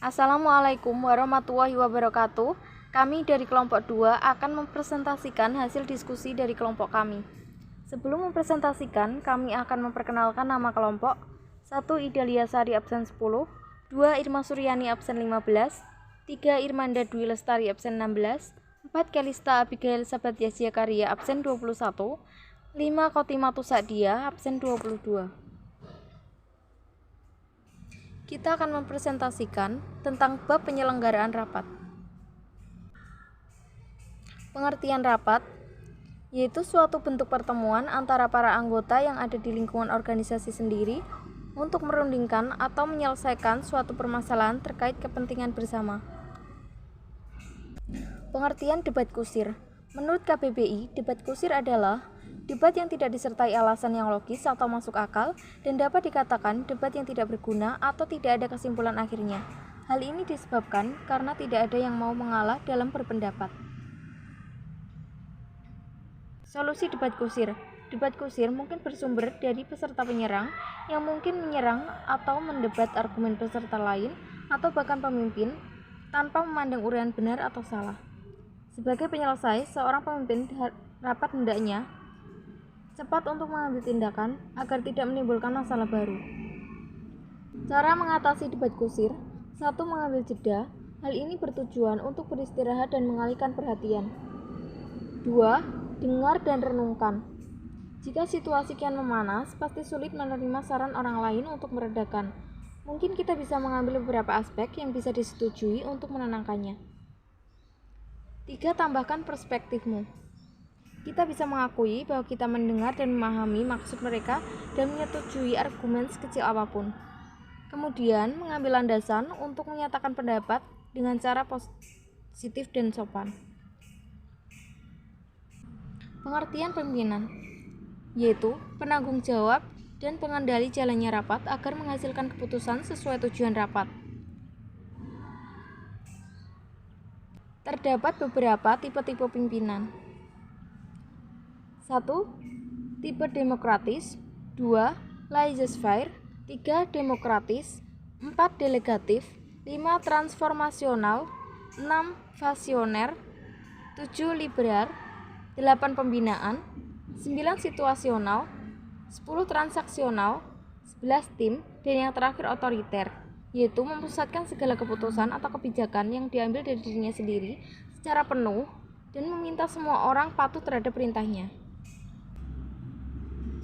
Assalamualaikum warahmatullahi wabarakatuh. Kami dari kelompok 2 akan mempresentasikan hasil diskusi dari kelompok kami. Sebelum mempresentasikan, kami akan memperkenalkan nama kelompok. 1. Idalia Sari absen 10, 2. Irma Suryani absen 15, 3. Irmanda Dwi Lestari absen 16, 4. Kelista Abigail Sabat Yasya Karya absen 21, 5. Khotimatu Sa'dia absen 22. Kita akan mempresentasikan tentang bab penyelenggaraan rapat. Pengertian rapat yaitu suatu bentuk pertemuan antara para anggota yang ada di lingkungan organisasi sendiri untuk merundingkan atau menyelesaikan suatu permasalahan terkait kepentingan bersama. Pengertian debat kusir. Menurut KBBI, debat kusir adalah debat yang tidak disertai alasan yang logis atau masuk akal dan dapat dikatakan debat yang tidak berguna atau tidak ada kesimpulan akhirnya. Hal ini disebabkan karena tidak ada yang mau mengalah dalam berpendapat. Solusi debat kusir. Debat kusir mungkin bersumber dari peserta penyerang yang mungkin menyerang atau mendebat argumen peserta lain atau bahkan pemimpin tanpa memandang uraian benar atau salah. Sebagai penyelesai, seorang pemimpin rapat hendaknya cepat untuk mengambil tindakan agar tidak menimbulkan masalah baru. Cara mengatasi debat kusir. 1. Mengambil jeda. Hal ini bertujuan untuk beristirahat dan mengalihkan perhatian. 2. Dengar dan renungkan. Jika situasi kian memanas, pasti sulit menerima saran orang lain untuk meredakan. Mungkin kita bisa mengambil beberapa aspek yang bisa disetujui untuk menenangkannya. 3. Tambahkan perspektifmu. Kita bisa mengakui bahwa kita mendengar dan memahami maksud mereka dan menyetujui argumen sekecil apapun. Kemudian, mengambil landasan untuk menyatakan pendapat dengan cara positif dan sopan. Pengertian pimpinan, yaitu penanggung jawab dan pengendali jalannya rapat agar menghasilkan keputusan sesuai tujuan rapat. Terdapat beberapa tipe-tipe pimpinan. 1. Tipe demokratis, 2. Laissez-faire, 3. Demokratis, 4. Delegatif, 5. Transformasional, 6. Visioner, 7. Liberal, 8. Pembinaan, 9. Situasional, 10. Transaksional, 11. Tim, dan yang terakhir otoriter, yaitu memusatkan segala keputusan atau kebijakan yang diambil dari dirinya sendiri secara penuh dan meminta semua orang patuh terhadap perintahnya.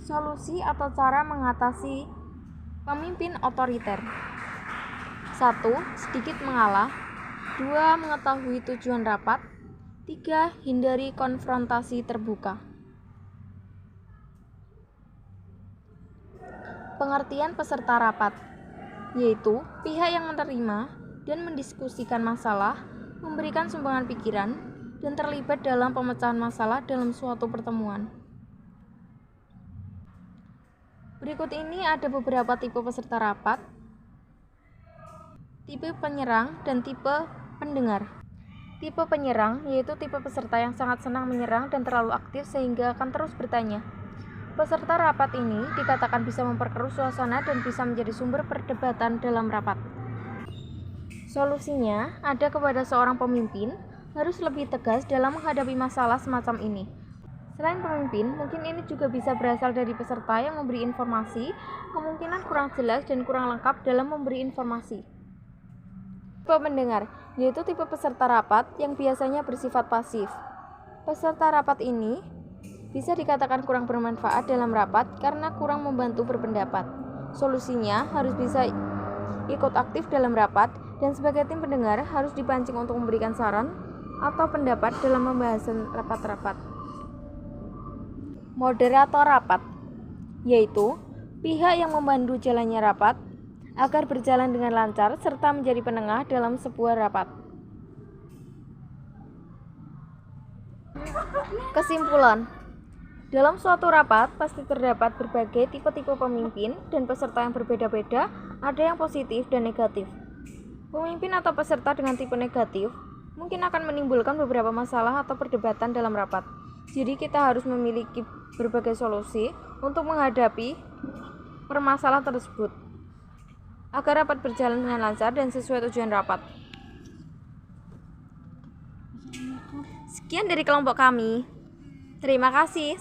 Solusi atau cara mengatasi pemimpin otoriter. 1. Sedikit mengalah. 2. Mengetahui tujuan rapat. 3. Hindari konfrontasi terbuka. Pengertian peserta rapat, yaitu pihak yang menerima dan mendiskusikan masalah, memberikan sumbangan pikiran, dan terlibat dalam pemecahan masalah dalam suatu pertemuan. Berikut ini ada beberapa tipe peserta rapat, tipe penyerang, dan tipe pendengar. Tipe penyerang yaitu tipe peserta yang sangat senang menyerang dan terlalu aktif sehingga akan terus bertanya. Peserta rapat ini dikatakan bisa memperkeruh suasana dan bisa menjadi sumber perdebatan dalam rapat. Solusinya ada kepada seorang pemimpin harus lebih tegas dalam menghadapi masalah semacam ini. Selain pemimpin, mungkin ini juga bisa berasal dari peserta yang memberi informasi, kemungkinan kurang jelas dan kurang lengkap dalam memberi informasi. Tipe pendengar, yaitu tipe peserta rapat yang biasanya bersifat pasif. Peserta rapat ini bisa dikatakan kurang bermanfaat dalam rapat karena kurang membantu berpendapat. Solusinya harus bisa ikut aktif dalam rapat dan sebagai tim pendengar harus dipancing untuk memberikan saran atau pendapat dalam pembahasan rapat-rapat. Moderator rapat, yaitu pihak yang membantu jalannya rapat agar berjalan dengan lancar serta menjadi penengah dalam sebuah rapat. Kesimpulan, dalam suatu rapat pasti terdapat berbagai tipe-tipe pemimpin dan peserta yang berbeda-beda, ada yang positif dan negatif. Pemimpin atau peserta dengan tipe negatif mungkin akan menimbulkan beberapa masalah atau perdebatan dalam rapat. Jadi kita harus memiliki berbagai solusi untuk menghadapi permasalahan tersebut. agar rapat berjalan dengan lancar dan sesuai tujuan rapat. Sekian dari kelompok kami. Terima kasih.